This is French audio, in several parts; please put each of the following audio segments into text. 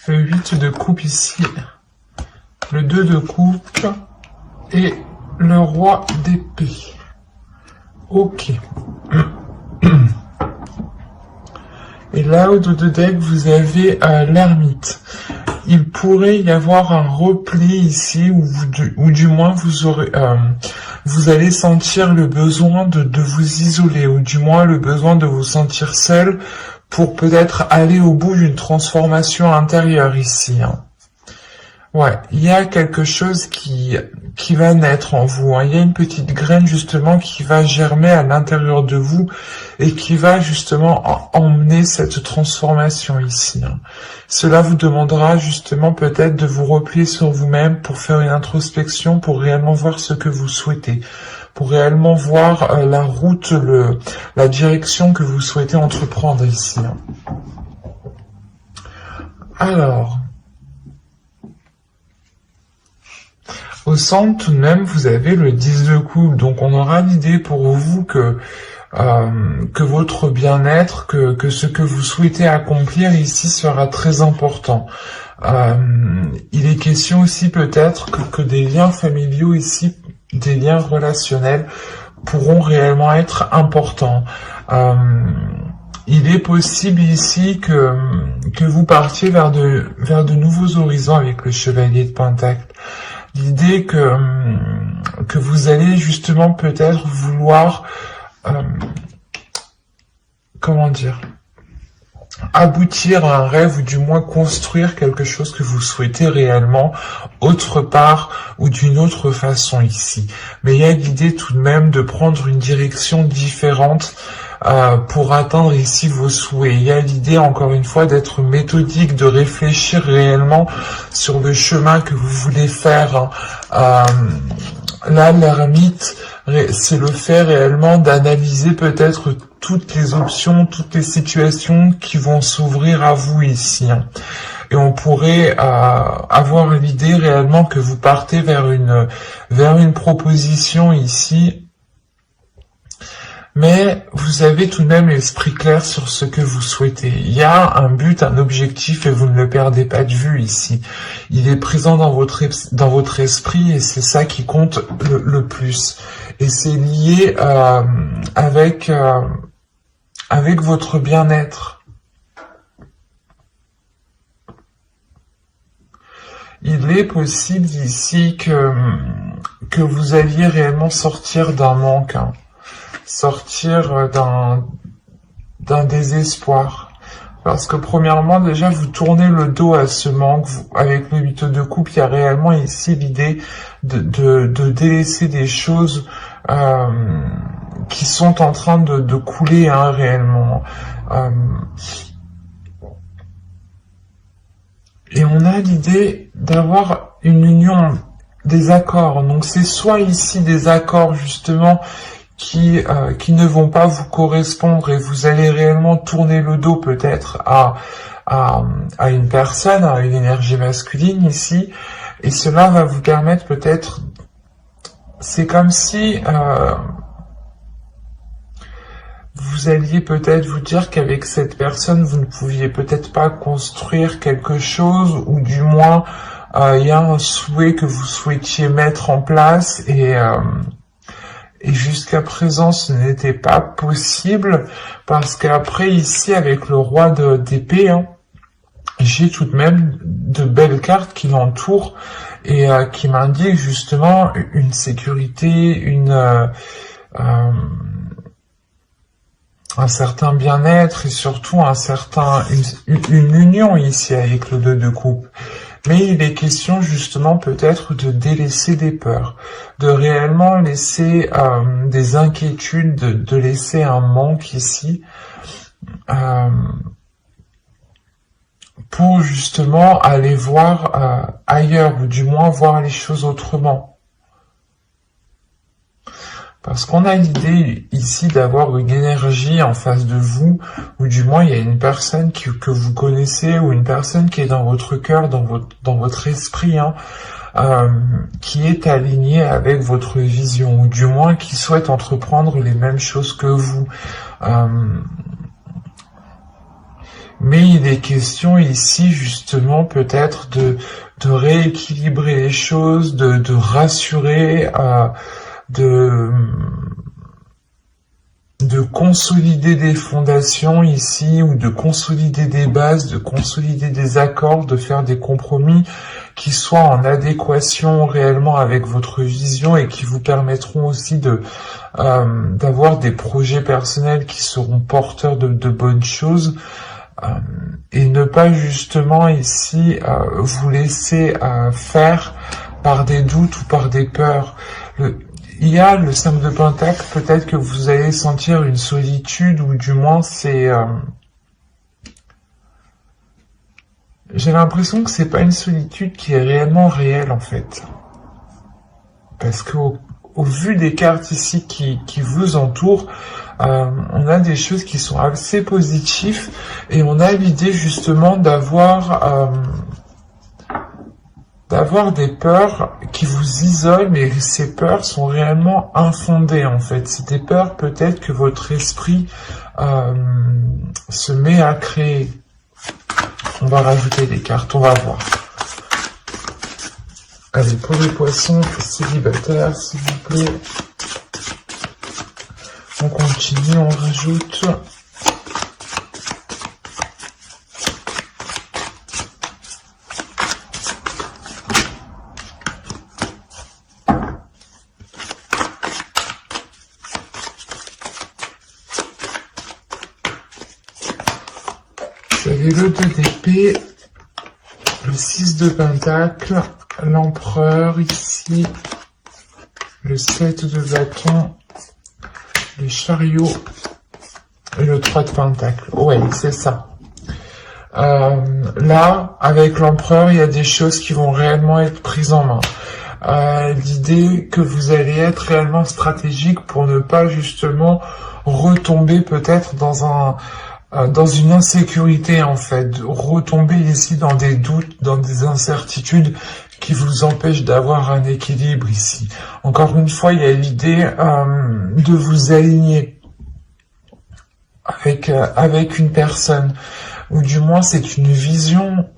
le 8 de coupe ici, le 2 de coupe et le roi d'épée. Ok. Et là, au dos de deck, vous avez l'ermite. Il pourrait y avoir un repli ici, ou du moins vous allez sentir le besoin de vous isoler, ou du moins le besoin de vous sentir seul pour peut-être aller au bout d'une transformation intérieure ici. Hein. Ouais, il y a quelque chose qui va naître en vous. Hein. Il y a une petite graine justement qui va germer à l'intérieur de vous et qui va justement emmener cette transformation ici. Hein. Cela vous demandera justement peut-être de vous replier sur vous-même pour faire une introspection, pour réellement voir ce que vous souhaitez, pour réellement voir la route, la direction que vous souhaitez entreprendre ici. Hein. Alors... au centre, tout de même, vous avez le 10 de coupe. Donc, on aura l'idée pour vous que votre bien-être, que ce que vous souhaitez accomplir ici sera très important. Il est question aussi peut-être que des liens familiaux ici, des liens relationnels, pourront réellement être importants. Il est possible ici que vous partiez vers de nouveaux horizons avec le chevalier de Pentacle. L'idée que vous allez justement peut-être vouloir, comment dire, aboutir à un rêve ou du moins construire quelque chose que vous souhaitez réellement autre part ou d'une autre façon ici. Mais il y a l'idée tout de même de prendre une direction différente pour atteindre ici vos souhaits. Il y a l'idée, encore une fois, d'être méthodique, de réfléchir réellement sur le chemin que vous voulez faire. Là, l'ermite, c'est le fait réellement d'analyser peut-être toutes les options, toutes les situations qui vont s'ouvrir à vous ici. Et on pourrait avoir l'idée réellement que vous partez vers une proposition ici, mais vous avez tout de même l'esprit clair sur ce que vous souhaitez. Il y a un but, un objectif et vous ne le perdez pas de vue ici. Il est présent dans votre esprit et c'est ça qui compte le plus. Et c'est lié avec votre bien-être. Il est possible ici que vous alliez réellement sortir d'un manque. Hein. Sortir d'un désespoir. Parce que premièrement, déjà, vous tournez le dos à ce manque. Avec le 8 de coupe, il y a réellement ici l'idée de délaisser des choses qui sont en train de couler hein, réellement. Et on a l'idée d'avoir une union, des accords. Donc c'est soit ici des accords justement qui ne vont pas vous correspondre et vous allez réellement tourner le dos peut-être à une personne, à une énergie masculine ici, et cela va vous permettre peut-être, c'est comme si vous alliez peut-être vous dire qu'avec cette personne vous ne pouviez peut-être pas construire quelque chose, ou du moins il y a un souhait que vous souhaitiez mettre en place et jusqu'à présent, ce n'était pas possible, parce qu'après, ici, avec le roi d'épée, hein, j'ai tout de même de belles cartes qui l'entourent et qui m'indiquent justement une sécurité, un certain bien-être et surtout une union ici avec le 2 de coupe. Mais il est question justement peut-être de délaisser des peurs, de réellement laisser des inquiétudes, de laisser un manque ici, pour justement aller voir ailleurs, ou du moins voir les choses autrement. Parce qu'on a l'idée ici d'avoir une énergie en face de vous, ou du moins il y a une personne que vous connaissez, ou une personne qui est dans votre cœur, dans votre esprit, hein, qui est alignée avec votre vision, ou du moins qui souhaite entreprendre les mêmes choses que vous. Mais il est question ici justement peut-être de rééquilibrer les choses, de rassurer, de consolider des fondations ici, ou de consolider des bases, de consolider des accords, de faire des compromis qui soient en adéquation réellement avec votre vision et qui vous permettront aussi d'avoir des projets personnels qui seront porteurs de bonnes choses, et ne pas justement ici vous laisser faire par des doutes ou par des peurs. Il y a le 5 de Pentacle, peut-être que vous allez sentir une solitude, ou du moins c'est... j'ai l'impression que c'est pas une solitude qui est réellement réelle en fait. Parce qu'au vu des cartes ici qui vous entourent, on a des choses qui sont assez positives, et on a l'idée justement d'avoir des peurs qui vous isolent, mais ces peurs sont réellement infondées en fait. C'est des peurs peut-être que votre esprit se met à créer. On va rajouter des cartes, on va voir. Allez, pour les poissons célibataires, s'il vous plaît. On continue, on rajoute. Vous avez le 2 d'épée, le 6 de pentacle, l'empereur ici, le 7 de bâton, le chariot et le 3 de pentacle. Ouais, c'est ça. Là, avec l'empereur, il y a des choses qui vont réellement être prises en main. L'idée que vous allez être réellement stratégique pour ne pas justement retomber peut-être dans une insécurité en fait, retomber ici dans des doutes, dans des incertitudes qui vous empêchent d'avoir un équilibre ici. Encore une fois, il y a l'idée de vous aligner avec une personne, ou du moins c'est une vision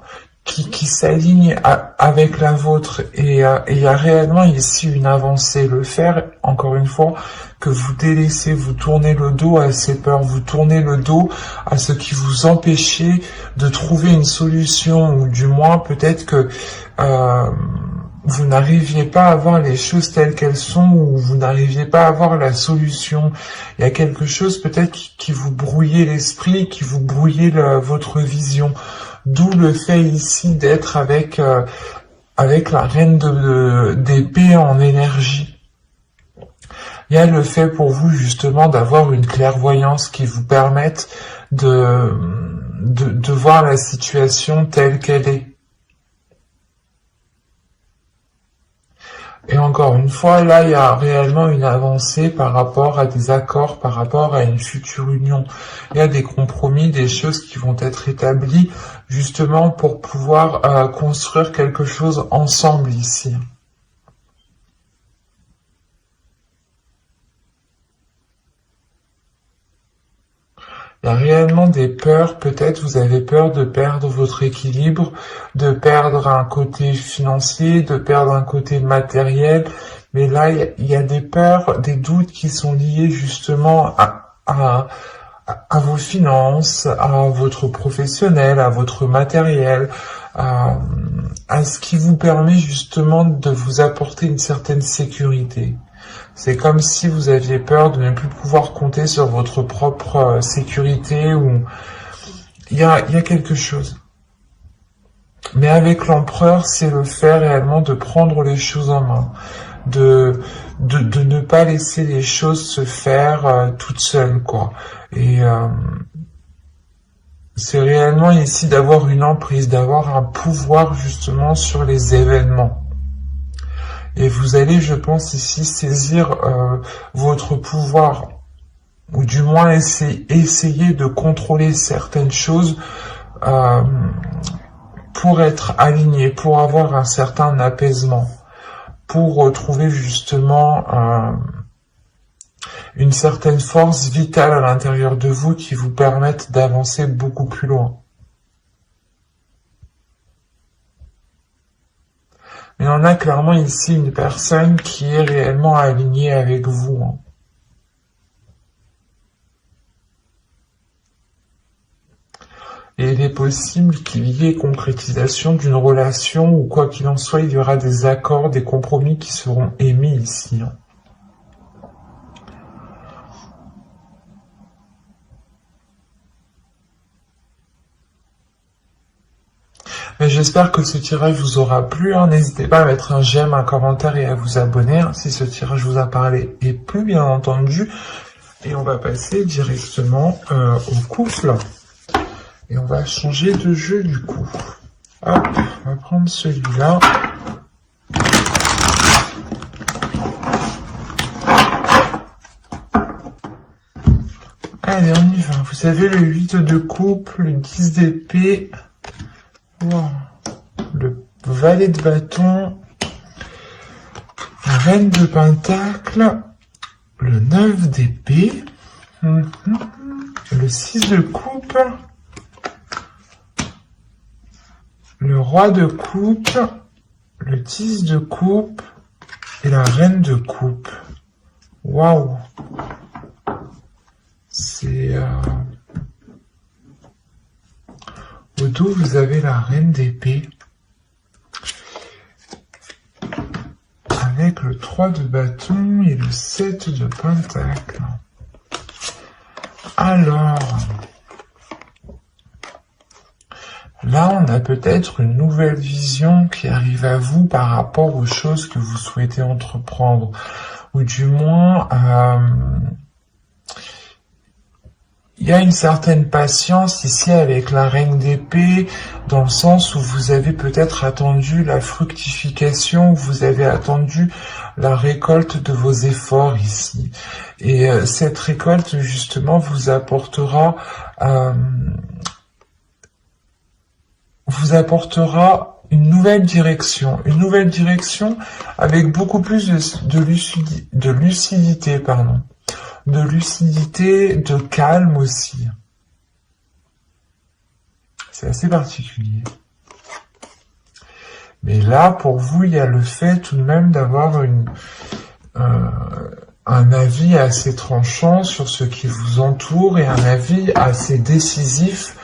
qui s'aligne avec la vôtre, et il y a réellement ici une avancée. Le faire, encore une fois, que vous délaissez, vous tournez le dos à ces peurs, vous tournez le dos à ce qui vous empêchait de trouver une solution, ou du moins peut-être que vous n'arriviez pas à voir les choses telles qu'elles sont, ou vous n'arriviez pas à voir la solution. Il y a quelque chose peut-être qui vous brouillait l'esprit, qui vous brouillait votre vision. D'où le fait ici d'être avec la reine d'épée en énergie. Il y a le fait pour vous justement d'avoir une clairvoyance qui vous permette de voir la situation telle qu'elle est. Et encore une fois, là, il y a réellement une avancée par rapport à des accords, par rapport à une future union. Il y a des compromis, des choses qui vont être établies justement pour pouvoir construire quelque chose ensemble ici. Il y a réellement des peurs, peut-être vous avez peur de perdre votre équilibre, de perdre un côté financier, de perdre un côté matériel, mais là il y a des peurs, des doutes qui sont liés justement à vos finances, à votre professionnel, à votre matériel, à ce qui vous permet justement de vous apporter une certaine sécurité. C'est comme si vous aviez peur de ne plus pouvoir compter sur votre propre sécurité, ou il y a quelque chose. Mais avec l'empereur, c'est le fait réellement de prendre les choses en main, de ne pas laisser les choses se faire toutes seules, quoi. Et c'est réellement ici d'avoir une emprise, d'avoir un pouvoir justement sur les événements. Et vous allez, je pense, ici saisir votre pouvoir, ou du moins essayer de contrôler certaines choses pour être aligné, pour avoir un certain apaisement, pour retrouver justement une certaine force vitale à l'intérieur de vous qui vous permette d'avancer beaucoup plus loin. en a clairement ici une personne qui est réellement alignée avec vous. Hein. Et il est possible qu'il y ait concrétisation d'une relation, ou quoi qu'il en soit, il y aura des accords, des compromis qui seront émis ici. Hein. Mais j'espère que ce tirage vous aura plu. Hein. N'hésitez pas à mettre un j'aime, un commentaire et à vous abonner hein, si ce tirage vous a parlé et plu, bien entendu. Et on va passer directement au couple. Et on va changer de jeu du coup. Hop, on va prendre celui-là. Allez, on y va. Vous avez le 8 de coupe, le 10 d'épée, wow. Le valet de bâton, la reine de pentacle, le 9 d'épée, le 6 de coupe, le roi de coupe, le 10 de coupe et la reine de coupe. Waouh! C'est... Au dos, vous avez la reine d'épée. Avec le 3 de bâton et le 7 de pentacle. Alors... Là, on a peut-être une nouvelle vision qui arrive à vous par rapport aux choses que vous souhaitez entreprendre. Ou du moins, il y a une certaine patience ici avec la reine d'épée, dans le sens où vous avez peut-être attendu la fructification, où vous avez attendu la récolte de vos efforts ici. Et cette récolte, justement, vous apportera une nouvelle direction avec beaucoup plus de lucidité, de calme aussi. C'est assez particulier. Mais là, pour vous, il y a le fait tout de même d'avoir un avis assez tranchant sur ce qui vous entoure et un avis assez décisif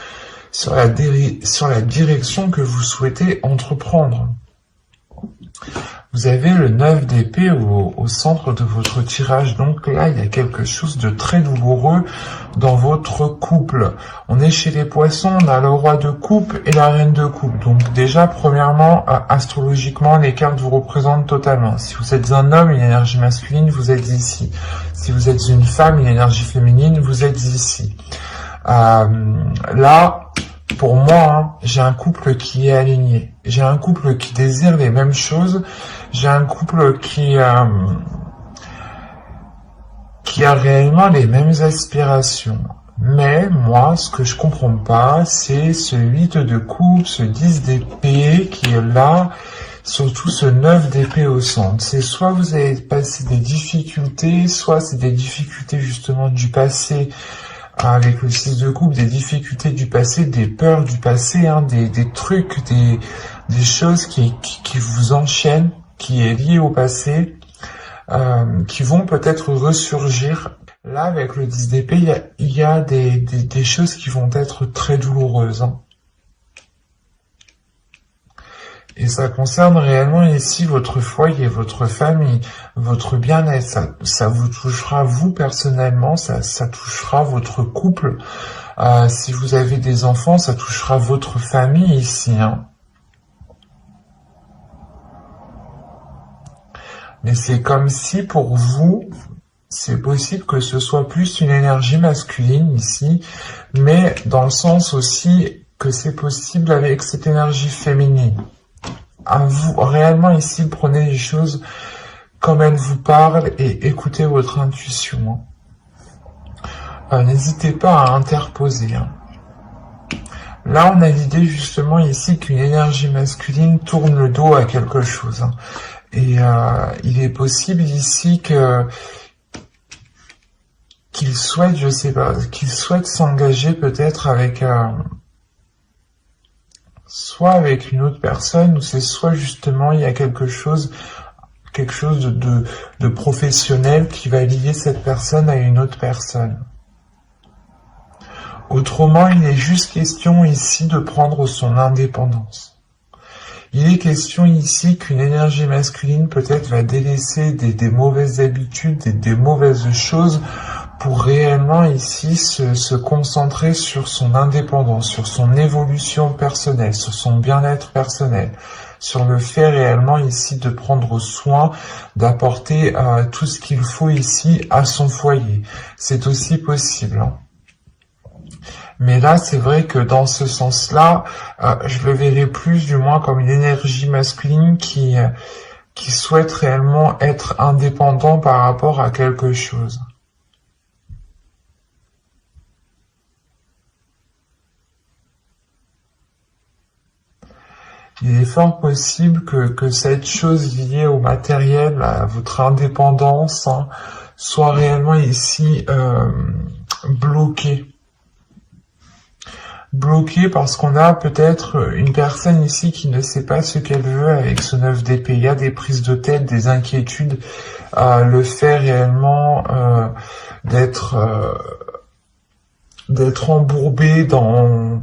sur la direction que vous souhaitez entreprendre. Vous avez le 9 d'épée au centre de votre tirage, donc là il y a quelque chose de très douloureux dans votre couple. On est chez les poissons, on a le roi de coupe et la reine de coupe. Donc déjà, premièrement, astrologiquement, les cartes vous représentent totalement. Si vous êtes un homme, une énergie masculine, vous êtes ici. Si vous êtes une femme, une énergie féminine, vous êtes ici. Là, pour moi, hein, j'ai un couple qui est aligné. J'ai un couple qui désire les mêmes choses. J'ai un couple qui a réellement les mêmes aspirations. Mais moi, ce que je comprends pas, c'est ce 8 de coupe, ce 10 d'épée qui est là, surtout ce 9 d'épée au centre. C'est soit vous avez passé des difficultés, soit c'est des difficultés justement du passé, avec le 6 de coupe, des difficultés du passé, des peurs du passé, hein, des trucs, des choses qui vous enchaînent, qui est lié au passé, qui vont peut-être ressurgir. Là, avec le 10 d'épée, il y a des choses qui vont être très douloureuses. Hein. Et ça concerne réellement ici votre foyer, votre famille, votre bien-être. Ça vous touchera vous personnellement, ça touchera votre couple. Si vous avez des enfants, ça touchera votre famille ici. Hein. Mais c'est comme si pour vous, c'est possible que ce soit plus une énergie masculine ici, mais dans le sens aussi que c'est possible avec cette énergie féminine. À vous, réellement ici, prenez les choses comme elles vous parlent et écoutez votre intuition. N'hésitez pas à interposer. Hein. Là, on a l'idée justement ici qu'une énergie masculine tourne le dos à quelque chose. Hein. Et il est possible ici qu'il souhaite, je sais pas, qu'il souhaite s'engager peut-être avec soit avec une autre personne, ou c'est soit justement il y a quelque chose de professionnel qui va lier cette personne à une autre personne. Autrement, il est juste question ici de prendre son indépendance. Il est question ici qu'une énergie masculine peut-être va délaisser des mauvaises habitudes, des mauvaises choses pour réellement ici se concentrer sur son indépendance, sur son évolution personnelle, sur son bien-être personnel, sur le fait réellement ici de prendre soin, d'apporter tout ce qu'il faut ici à son foyer. C'est aussi possible, hein. Mais là, c'est vrai que dans ce sens-là, je le verrais plus du moins comme une énergie masculine qui souhaite réellement être indépendant par rapport à quelque chose. Il est fort possible que cette chose liée au matériel, à votre indépendance, hein, soit réellement ici bloquée. Bloquée parce qu'on a peut-être une personne ici qui ne sait pas ce qu'elle veut avec ce 9 d'épée. Il y a des prises de tête, des inquiétudes, le fait réellement d'être embourbé dans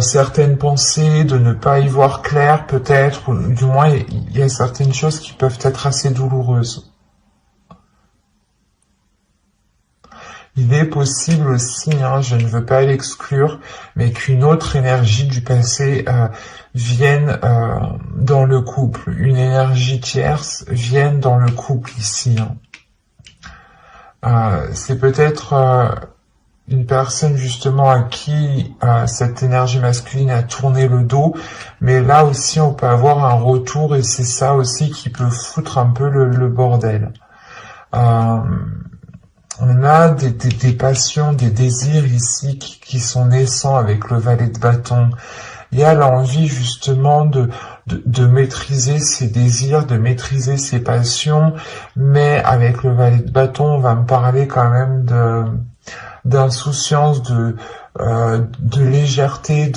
certaines pensées, de ne pas y voir clair peut-être, ou du moins il y a certaines choses qui peuvent être assez douloureuses. Il est possible aussi, hein, je ne veux pas l'exclure, mais qu'une autre énergie du passé vienne dans le couple, une énergie tierce vienne dans le couple ici. Hein. C'est peut-être une personne justement à qui cette énergie masculine a tourné le dos, mais là aussi on peut avoir un retour et c'est ça aussi qui peut foutre un peu le bordel. On a des passions, des désirs ici qui sont naissants avec le valet de bâton. Il y a l'envie justement de maîtriser ses désirs, de maîtriser ses passions, mais avec le valet de bâton, on va me parler quand même d'insouciance, de légèreté,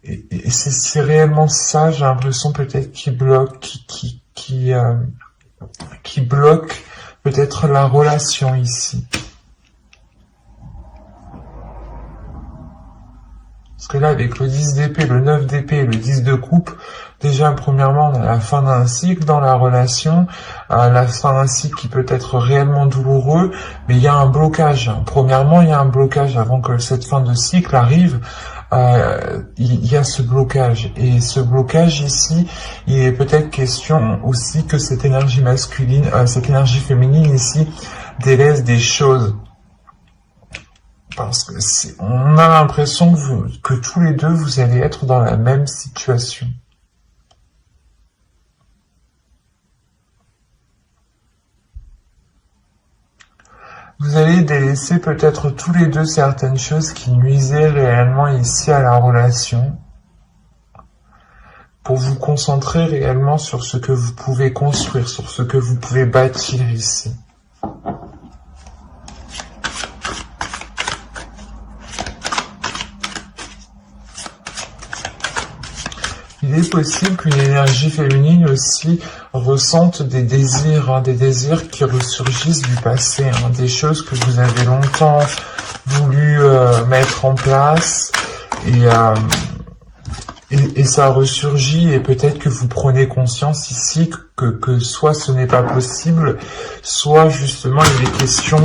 et c'est réellement ça, j'ai l'impression peut-être qui bloque, qui bloque peut-être la relation ici. Parce que là, avec le 10 d'épée, le 9 d'épée et le 10 de coupe, déjà, premièrement, on a la fin d'un cycle dans la relation, la fin d'un cycle qui peut être réellement douloureux, mais il y a un blocage. Premièrement, il y a un blocage avant que cette fin de cycle arrive. Il y a ce blocage, et ce blocage ici, il est peut-être question aussi que cette énergie masculine, cette énergie féminine ici délaisse des choses, parce que on a l'impression que tous les deux vous allez être dans la même situation. Vous allez délaisser peut-être tous les deux certaines choses qui nuisaient réellement ici à la relation pour vous concentrer réellement sur ce que vous pouvez construire, sur ce que vous pouvez bâtir ici. Il est possible qu'une énergie féminine aussi ressente des désirs qui ressurgissent du passé, hein, des choses que vous avez longtemps voulu mettre en place, et ça ressurgit, et peut-être que vous prenez conscience ici que soit ce n'est pas possible, soit justement il est question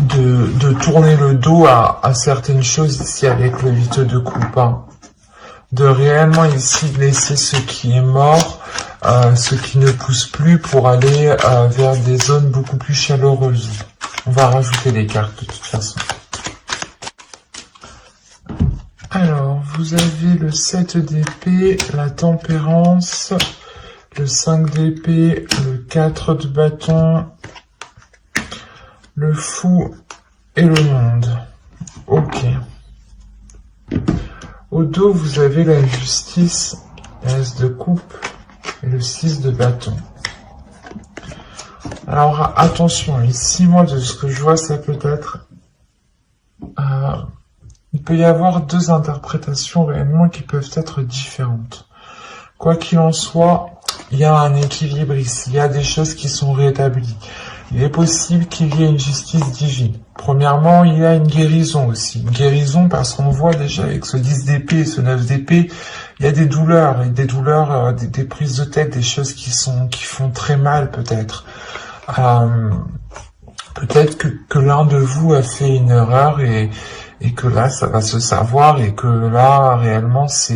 de tourner le dos à certaines choses ici avec le 8 de coupe, hein. De réellement ici laisser ce qui est mort, ce qui ne pousse plus pour aller vers des zones beaucoup plus chaleureuses. On va rajouter des cartes de toute façon. Alors, vous avez le 7 d'épée, la tempérance, le 5 d'épée, le 4 de bâton, le fou et le monde. Ok. Au dos, vous avez la justice, l'as de coupe et le 6 de bâton. Alors, attention, ici, moi, de ce que je vois, ça peut être peut y avoir deux interprétations réellement qui peuvent être différentes. Quoi qu'il en soit, il y a un équilibre ici, il y a des choses qui sont rétablies. Il est possible qu'il y ait une justice divine. Premièrement, il y a une guérison aussi. Une guérison parce qu'on voit déjà avec ce 10 d'épée et ce 9 d'épée, il y a des douleurs, des prises de tête, des choses qui font très mal peut-être. Peut-être que l'un de vous a fait une erreur et que là, ça va se savoir et que là, réellement, ça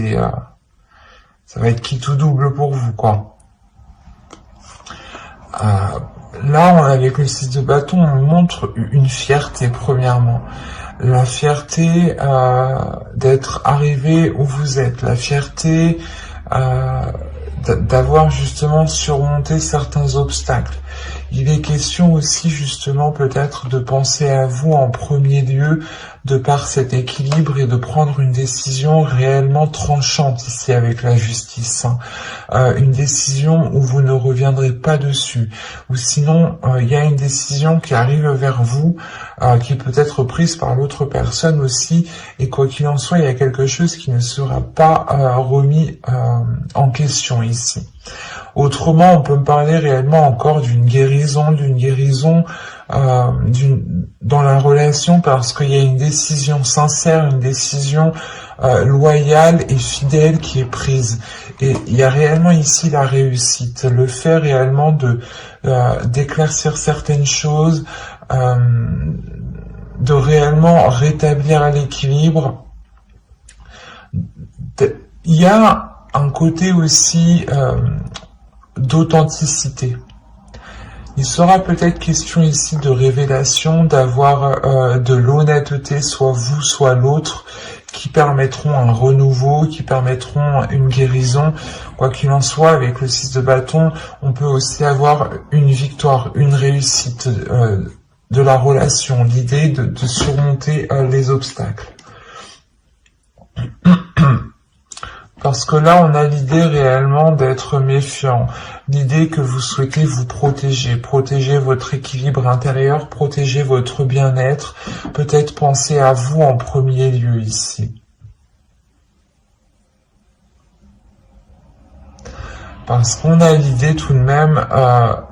va être quitte ou double pour vous, quoi. Là, avec le 6 de bâton, on montre une fierté, premièrement. La fierté d'être arrivé où vous êtes. La fierté d'avoir justement surmonté certains obstacles. Il est question aussi justement peut-être de penser à vous en premier lieu de par cet équilibre et de prendre une décision réellement tranchante ici avec la justice. Une décision où vous ne reviendrez pas dessus. Ou sinon, il y a une décision qui arrive vers vous, qui peut être prise par l'autre personne aussi, et quoi qu'il en soit, il y a quelque chose qui ne sera pas remis en question ici. Autrement, on peut me parler réellement encore d'une guérison dans la relation parce qu'il y a une décision sincère, une décision loyale et fidèle qui est prise. Et il y a réellement ici la réussite, le fait réellement d'éclaircir certaines choses, de réellement rétablir l'équilibre. Il y a un côté aussi d'authenticité. Il sera peut-être question ici de révélation, d'avoir de l'honnêteté, soit vous, soit l'autre, qui permettront un renouveau, qui permettront une guérison. Quoi qu'il en soit, avec le 6 de bâton, on peut aussi avoir une victoire, une réussite de la relation, l'idée de surmonter les obstacles. Parce que là, on a l'idée réellement d'être méfiant, l'idée que vous souhaitez vous protéger votre équilibre intérieur, protéger votre bien-être, peut-être penser à vous en premier lieu ici. Parce qu'on a l'idée tout de même,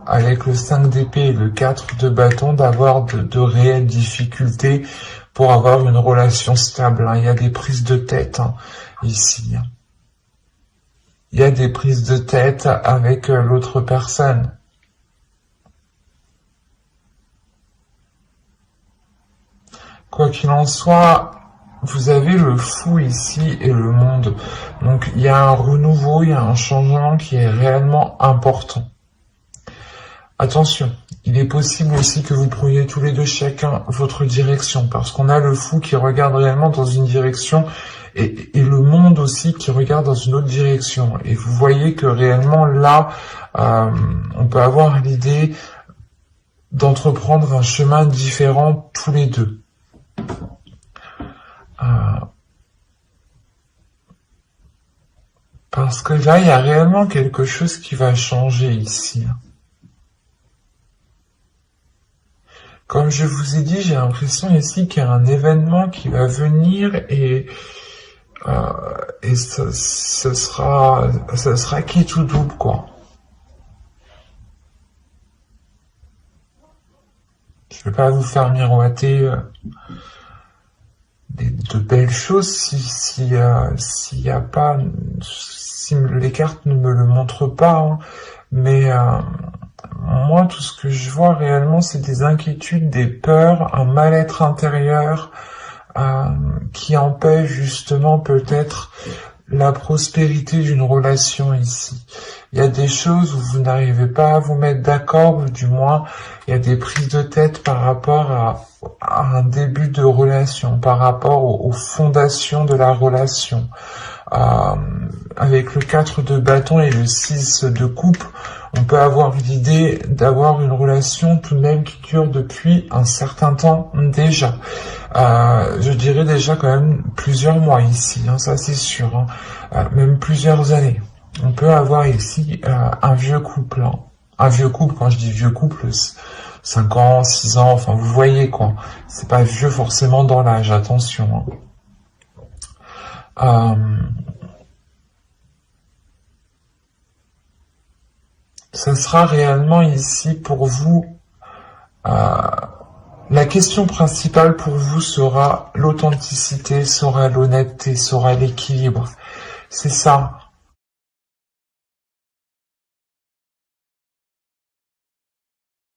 avec le 5 d'épée et le 4 de bâton, d'avoir de réelles difficultés pour avoir une relation stable. Il y a des prises de tête ici. Il y a des prises de tête avec l'autre personne. Quoi qu'il en soit, vous avez le fou ici et le monde. Donc il y a un renouveau, il y a un changement qui est réellement important. Attention, il est possible aussi que vous preniez tous les deux chacun votre direction, parce qu'on a le fou qui regarde réellement dans une direction et le monde aussi qui regarde dans une autre direction. Et vous voyez que réellement là, on peut avoir l'idée d'entreprendre un chemin différent tous les deux. Parce que là, il y a réellement quelque chose qui va changer ici. Comme je vous ai dit, j'ai l'impression ici qu'il y a un événement qui va venir et ce sera quitte ou double, quoi. Je vais pas vous faire miroiter de belles choses si y a pas, si les cartes ne me le montrent pas, mais moi, tout ce que je vois réellement, c'est des inquiétudes, des peurs, un mal-être intérieur qui empêche justement peut-être la prospérité d'une relation ici. Il y a des choses où vous n'arrivez pas à vous mettre d'accord, ou du moins, il y a des prises de tête par rapport à un début de relation, par rapport aux fondations de la relation. Avec le 4 de bâton et le 6 de coupe, on peut avoir l'idée d'avoir une relation tout de même qui dure depuis un certain temps déjà. Je dirais déjà quand même plusieurs mois ici, ça c'est sûr, même plusieurs années. On peut avoir ici un vieux couple. Un vieux couple, quand je dis vieux couple, 5 ans, 6 ans, enfin vous voyez quoi. C'est pas vieux forcément dans l'âge, attention. Ça sera réellement ici pour vous, la question principale pour vous sera l'authenticité, sera l'honnêteté, sera l'équilibre. C'est ça.